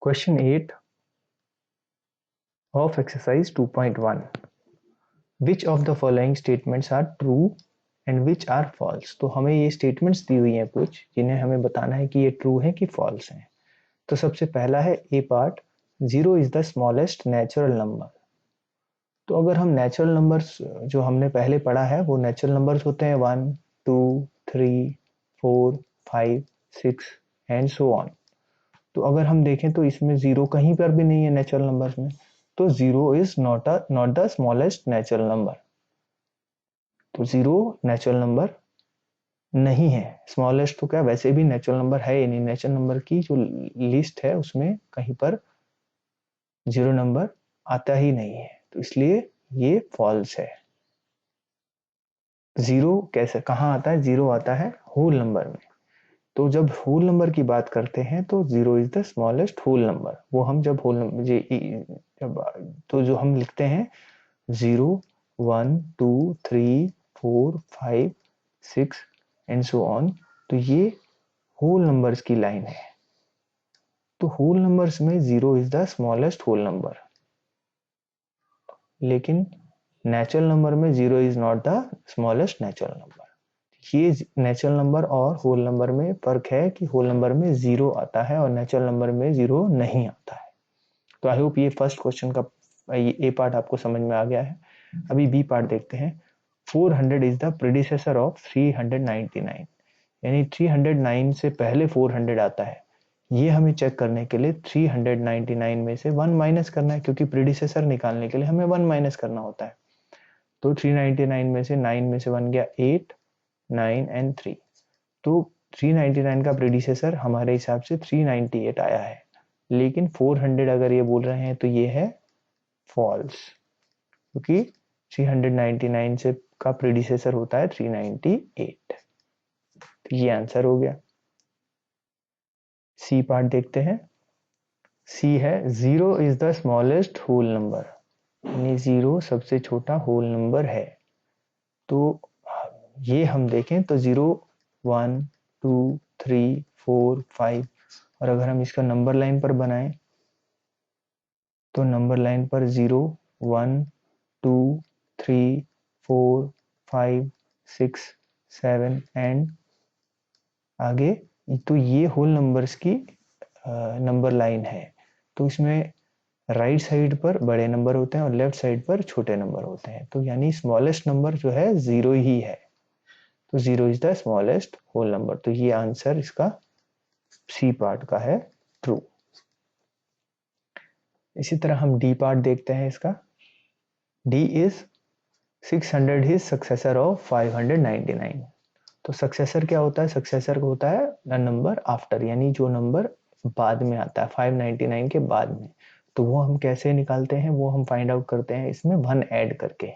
Question 8 of exercise 2.1. Which of the following statements are true and which are false? तो हमें ये statements दी हुई हैं कुछ जिन्हें हमें बताना है कि ये true है कि false है। तो सबसे पहला है A part, 0 is the smallest natural number। तो अगर हम natural numbers जो हमने पहले पढ़ा है वो natural numbers होते हैं 1, 2, 3, 4, 5, 6 and so on। तो अगर हम देखें तो इसमें जीरो कहीं पर भी नहीं है नेचुरल नंबर्स में, तो zero is not the smallest natural number. तो जीरो नेचुरल नंबर नहीं है। स्मॉलेस्ट तो क्या, वैसे भी नेचुरल नंबर है ही नहीं। नेचुरल नंबर की जो लिस्ट है उसमें कहीं पर जीरो नंबर आता ही नहीं है, तो इसलिए ये फॉल्स है। जीरो कैसे कहाँ आता है? जीरो आता है होल नंबर में। तो जब होल नंबर की बात करते हैं तो zero is the smallest whole number. वो हम जब होल नंबर जब तो जो हम लिखते हैं 0, 1, 2, 3, 4, 5, 6 एंड सो ऑन, तो ये होल नंबर्स की लाइन है। तो होल नंबर्स में zero is the smallest whole number, लेकिन नेचुरल नंबर में zero is not the smallest natural number. ये नेचुरल नंबर और होल नंबर में फर्क है कि होल नंबर में जीरो आता है और नेचुरल नंबर में जीरो नहीं आता है। तो आई होप ये फर्स्ट क्वेश्चन का ए पार्ट आपको समझ में आ गया है। अभी बी पार्ट देखते हैं। 400 इज द प्रीडिसेसर ऑफ 399, यानी 309 से पहले 400 आता है। ये हमें चेक करने के लिए 399 में से 1 माइनस करना है, क्योंकि प्रीडिसेसर निकालने के लिए हमें 1 माइनस करना होता है। तो 399 में से 9 में से 1 गया 8, 9 एंड 3। तो 399 का प्रीडिसेसर हमारे हिसाब से 398 आया है, लेकिन 400 अगर ये बोल रहे हैं तो ये है फॉल्स, क्योंकि 399 से का प्रीडिसेसर होता है 398। तो ये आंसर हो गया। सी पार्ट देखते हैं। सी है 0 is the smallest whole number, यानी 0 सबसे छोटा होल नंबर है। तो ये हम देखें तो 0, 1, 2, 3, 4, 5, और अगर हम इसका नंबर लाइन पर बनाएं तो नंबर लाइन पर 0, 1, 2, 3, 4, 5, 6, 7 एंड आगे। तो ये होल नंबर्स की नंबर लाइन है। तो इसमें राइट साइड पर बड़े नंबर होते हैं और लेफ्ट साइड पर छोटे नंबर होते हैं। तो यानी स्मॉलेस्ट नंबर जो है जीरो ही है। तो zero is the smallest whole number. तो ये आंसर इसका सी पार्ट का है ट्रू। इसी तरह हम डी पार्ट देखते हैं इसका। D is 600 is successor of 599। तो सक्सेसर क्या होता है? सक्सेसर होता है नंबर आफ्टर, यानी जो नंबर बाद में आता है 599 के बाद में। तो वो हम कैसे निकालते हैं, वो हम फाइंड आउट करते हैं इसमें 1 ऐड करके।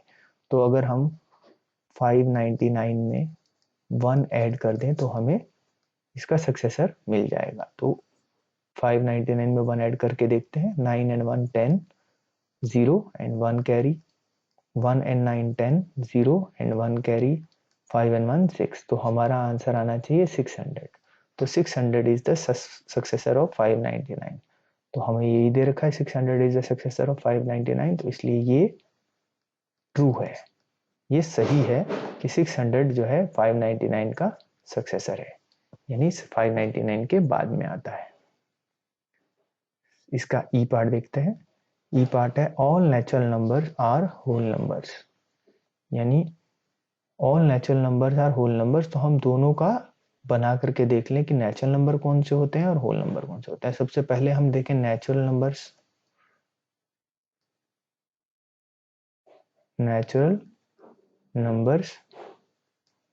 तो अगर हम 599 में 1 ऐड कर दें तो हमें इसका सक्सेसर मिल जाएगा। तो 599 में 1 ऐड करके देखते हैं। 9 and 1 10, 0 and 1 carry, 1 and 9 10, 0 and 1 carry, 5 and 1 6। तो हमारा आंसर आना चाहिए 600। तो 600 इज द सक्सेसर ऑफ 599। तो हमें यही दे रखा है 600 इज द सक्सेसर ऑफ 599, तो इसलिए ये ट्रू है, ये सही है कि 600 जो है 599 का सक्सेसर है, यानी 599 के बाद में आता है। इसका ई पार्ट देखते हैं। ई पार्ट है all natural numbers are whole numbers, यानी all natural numbers are whole numbers. तो हम दोनों का बना करके देख लें कि नेचुरल नंबर कौन से होते हैं और होल नंबर कौन से होते हैं। सबसे पहले हम देखें नेचुरल नंबर्स। नेचुरल नंबर्स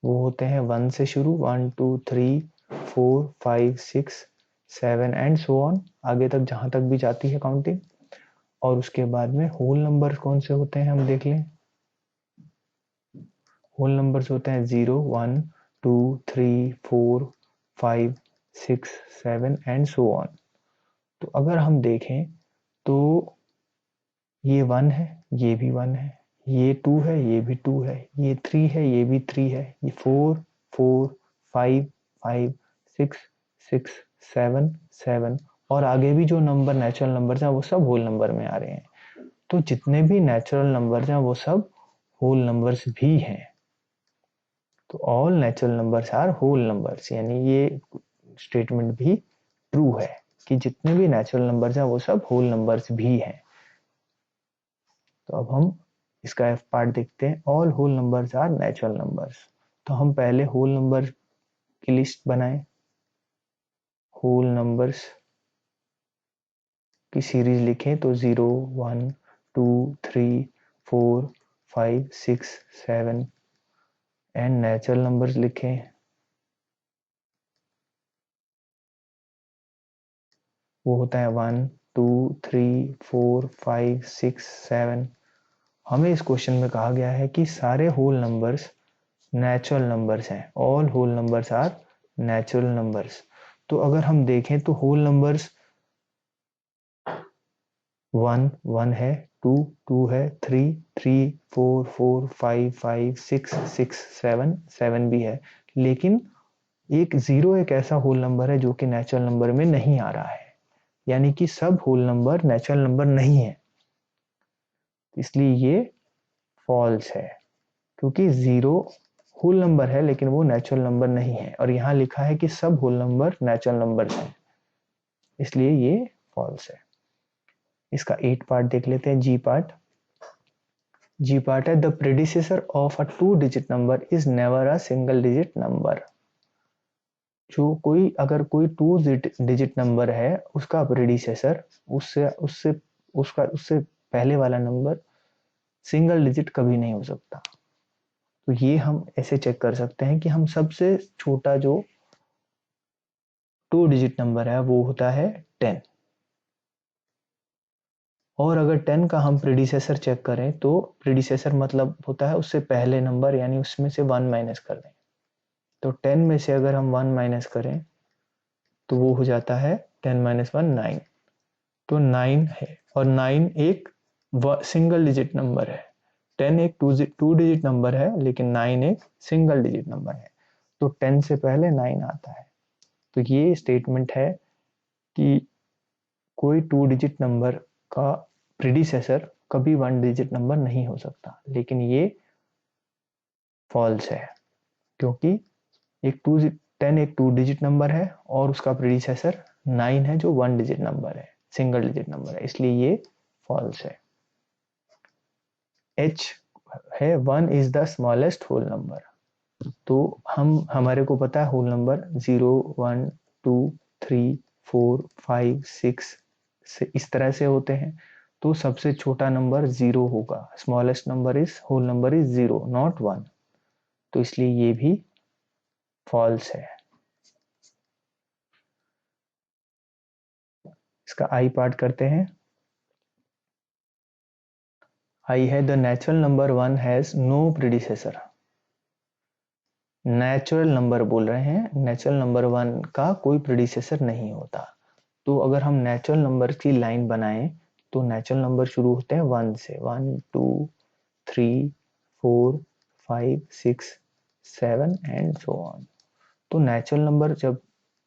वो होते हैं 1 से शुरू, 1, 2, 3, 4, 5, 6, 7 एंड सो ऑन, आगे तक जहां तक भी जाती है काउंटिंग। और उसके बाद में होल नंबर्स कौन से होते हैं हम देख लें। होल नंबर्स होते हैं 0, 1, 2, 3, 4, 5, 6, 7 एंड सो ऑन। तो अगर हम देखें तो ये 1 है, ये भी 1 है, ये 2 है, ये भी 2 है, ये 3 है, ये भी 3 है, ये 4, 4, 5, 5, 6, 6, 7, 7 और आगे भी जो नंबर नेचुरल नंबर्स हैं वो सब होल नंबर में आ रहे हैं। तो जितने भी नेचुरल नंबर्स हैं वो सब होल नंबर्स भी हैं। तो all natural numbers are whole numbers, यानी ये स्टेटमेंट भी ट्रू है कि जितने भी नेचुरल नंबर्स हैं वो सब होल नंबर्स भी हैं। तो अब हम इसका एफ पार्ट देखते हैं। All whole numbers are natural numbers. तो हम पहले होल नंबर की लिस्ट बनाएं। होल नंबर्स की सीरीज लिखें तो 0 1 2 3 4 5 6 7 एंड नेचुरल नंबर्स लिखें। वो होता है 1 2 3 4 5 6 7। हमें इस क्वेश्चन में कहा गया है कि सारे होल नंबर्स नेचुरल नंबर्स हैं। All whole numbers are natural numbers. तो अगर हम देखें तो होल नंबर्स 1 1 है, 2 2 है, 3 3 4 4 5 5 6 6 7 7 भी है। लेकिन एक जीरो एक ऐसा होल नंबर है जो कि नेचुरल नंबर में नहीं आ रहा है, यानी कि सब होल नंबर नेचुरल नंबर नहीं है। इसलिए ये फॉल्स है, क्योंकि जीरो होल नंबर है लेकिन वो नेचुरल नंबर नहीं है, और यहाँ लिखा है कि सब होल नंबर नेचुरल नंबर हैं, इसलिए ये फॉल्स है। इसका 8 पार्ट देख लेते हैं। जी पार्ट। जी पार्ट है the predecessor of a 2 digit number is never a single digit number. जो कोई अगर कोई 2 डिजिट नंबर है उसका प्रेडिसेसर उससे उससे उससे पहले वाला नंबर सिंगल डिजिट कभी नहीं हो सकता। तो ये हम ऐसे चेक कर सकते हैं कि हम सबसे छोटा जो 2 डिजिट नंबर है वो होता है 10, और अगर 10 का हम प्रीडिसेसर चेक करें तो प्रीडिसेसर मतलब होता है उससे पहले नंबर, यानी उसमें से 1 माइनस कर दें। तो 10 में से अगर हम 1 माइनस करें तो वो हो जाता है 10 माइनस 1 9। तो 9 है, और 9 एक सिंगल डिजिट नंबर है। 10 एक टू डिजिट नंबर है लेकिन 9 एक सिंगल डिजिट नंबर है। तो 10 से पहले 9 आता है। तो ये स्टेटमेंट है कि कोई 2 डिजिट नंबर का प्रीडिसेसर कभी 1 डिजिट नंबर नहीं हो सकता। लेकिन ये फॉल्स है, क्योंकि एक 10 एक 2 डिजिट नंबर है और उसका प्रीडिसेसर 9 है जो 1 डिजिट नंबर है, सिंगल डिजिट नंबर है, इसलिए ये फॉल्स है। H है 1 is the smallest whole number. तो हमारे को पता है होल नंबर 0 1 2 3 4 5 6 से इस तरह से होते हैं। तो सबसे छोटा नंबर 0 होगा। Smallest number is whole number is 0 not 1। तो इसलिए ये भी फॉल्स है। इसका आई पार्ट करते हैं। आई है the natural number 1 has no predecessor. Natural number बोल रहे हैं, नेचुरल नंबर 1 का कोई प्रीडिसेसर नहीं होता। तो अगर हम नेचुरल नंबर की लाइन बनाएं तो नेचुरल नंबर शुरू होते हैं 1 से, 1 2 3 4 5 6 7 एंड सो ऑन। तो नेचुरल नंबर जब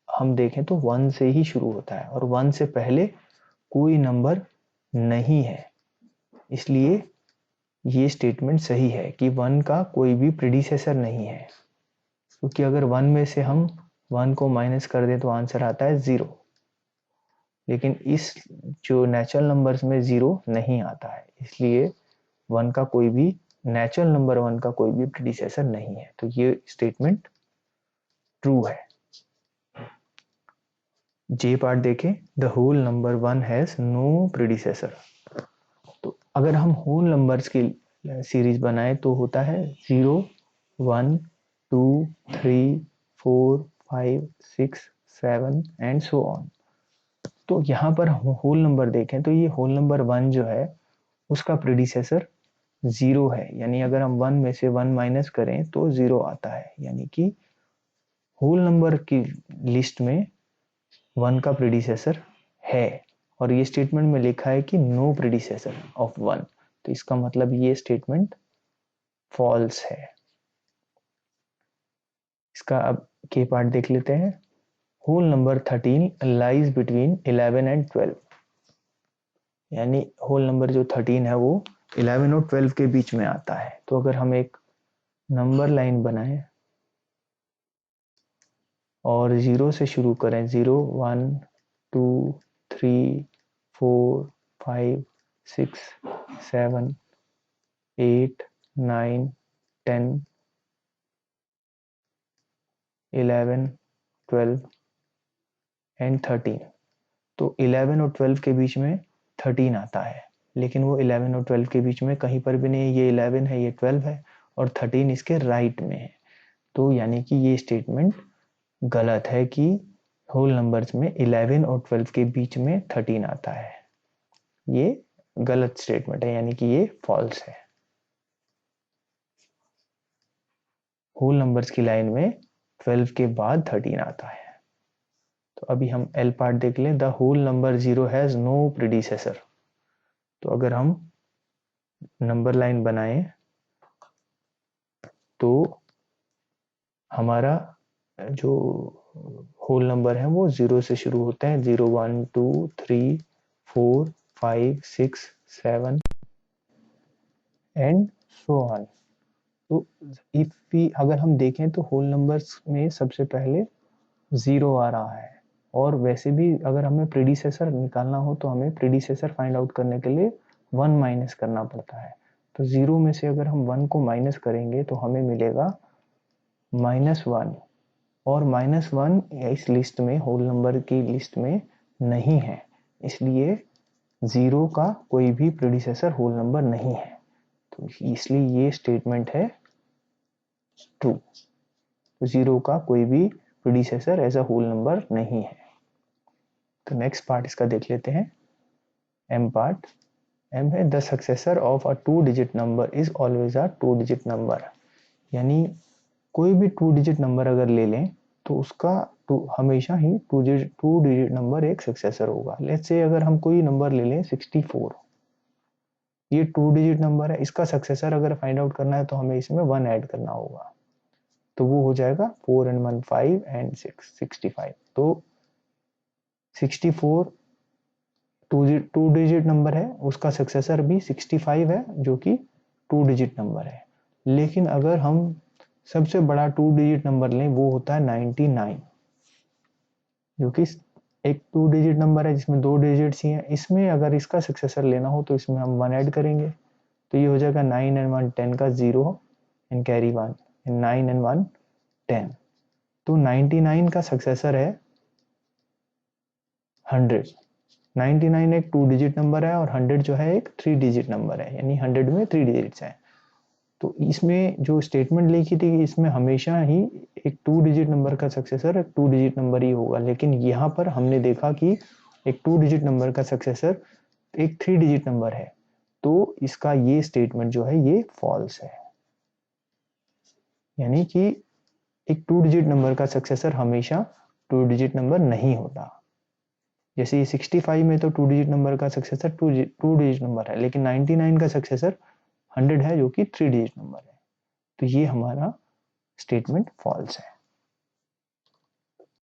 हम देखें तो 1 से ही शुरू होता है, और 1 से पहले कोई नंबर नहीं है। इसलिए ये स्टेटमेंट सही है कि 1 का कोई भी प्रीडिसेसर नहीं है, क्योंकि अगर 1 में से हम 1 को माइनस कर दें तो आंसर आता है 0। लेकिन इस जो नेचुरल नंबर्स में 0 नहीं आता है, इसलिए 1 का कोई भी नेचुरल नंबर 1 का कोई भी प्रीडिसेसर नहीं है। तो ये स्टेटमेंट ट्रू है। जे पार्ट देखें। The whole number 1 has no predecessor. तो अगर हम होल नंबर्स की सीरीज बनाए तो होता है 0 1 2 3 4 5 6 7 एंड सो ऑन। तो यहाँ पर होल नंबर देखें तो ये होल नंबर 1 जो है उसका प्रीडिसेसर 0 है, यानी अगर हम 1 में से 1 माइनस करें तो 0 आता है, यानी कि होल नंबर की लिस्ट में 1 का प्रीडिसेसर है। और ये स्टेटमेंट में लिखा है कि नो प्रीडिसेसर ऑफ 1। तो इसका मतलब ये स्टेटमेंट फॉल्स है। इसका अब के पार्ट देख लेते हैं। Whole number 13 lies between 11 and 12, यानी होल नंबर जो 13 है वो 11 और 12 के बीच में आता है। तो अगर हम एक नंबर लाइन बनाएं और 0 से शुरू करें, 0 1 2 3 4 5 6 7 8 9 10 11 12 एंड 13, तो 11 और 12 के बीच में 13 आता है, लेकिन वो 11 और 12 के बीच में कहीं पर भी नहीं है। ये 11 है, ये 12 है और 13 इसके राइट में है। तो यानी कि ये स्टेटमेंट गलत है कि होल नंबर्स में 11 और 12 के बीच में 13 आता है। ये गलत स्टेटमेंट है, यानी कि ये फॉल्स है। होल नंबर्स की लाइन में 12 के बाद 13 आता है। तो अभी हम एल पार्ट देख लें। The whole number 0 has no predecessor. तो अगर हम नंबर लाइन बनाएं तो हमारा जो होल नंबर है वो 0 से शुरू होते हैं, 0 1 2 3 4 5 6 7 एंड सो ऑन। तो इफ भी अगर हम देखें तो होल नंबर्स में सबसे पहले 0 आ रहा है, और वैसे भी अगर हमें प्रीडिसेसर निकालना हो तो हमें प्रीडिसेसर फाइंड आउट करने के लिए 1 माइनस करना पड़ता है। तो 0 में से अगर हम 1 को माइनस करेंगे तो हमें मिलेगा -1, और -1 इस लिस्ट में, होल नंबर की लिस्ट में नहीं है, इसलिए 0 का कोई भी प्रीडिसेसर होल नंबर नहीं है। तो इसलिए ये स्टेटमेंट है ट्रू। तो 0 का कोई भी predecessor as a whole number नहीं है। तो नेक्स्ट पार्ट इसका देख लेते हैं, एम पार्ट। एम है the successor of a 2 digit number is always a 2 digit number, यानी कोई भी 2 डिजिट नंबर अगर ले लें तो उसका हमेशा ही 2 डिजिट नंबर एक सक्सेसर होगा। लेट्स से अगर हम कोई नंबर ले लें 64, ये 2 डिजिट नंबर है, इसका सक्सेसर अगर फाइंड आउट करना है तो हमें इसमें 1 ऐड करना होगा, तो वो हो जाएगा 4 and 1 5 and 6 65। तो 64 टू डिजिट नंबर है, उसका सक्सेसर भी 65 है जो कि 2 डिजिट नंबर है। लेकिन अगर हम सबसे बड़ा 2 डिजिट नंबर लें वो होता है 99, जो कि एक 2 डिजिट नंबर है जिसमें 2 डिजिट्स ही हैं। इसमें अगर इसका सक्सेसर लेना हो तो इसमें हम 1 ऐड करेंगे, तो ये हो जाएगा 9 and 1 10 का 0 एंड कैरी 1, 9 and 1 10। तो 99 का सक्सेसर है 100। 99 एक 2 डिजिट नंबर है और 100 जो है एक 3 डिजिट नंबर है, यानी 100 में 3 डिजिट्स हैं। तो इसमें जो स्टेटमेंट लिखी थी कि इसमें हमेशा ही एक 2 डिजिट नंबर का सक्सेसर एक 2 डिजिट नंबर ही होगा, लेकिन यहाँ पर हमने देखा कि एक 2 डिजिट नंबर का सक्सेसर एक 3 डिजिट नंबर है, तो इसका ये स्टेटमेंट जो है ये फॉल्स है। यानी कि एक 2 डिजिट नंबर का सक्सेसर हमेशा 2 डिजिट नंबर नहीं होता। जैसे ये 65 में तो 2 डिजिट नंबर का सक्सेसर 2 डिजिट नंबर है, लेकिन 99 का सक्सेसर 100 है जो कि 3 डिजिट नंबर है। तो ये हमारा स्टेटमेंट फॉल्स है।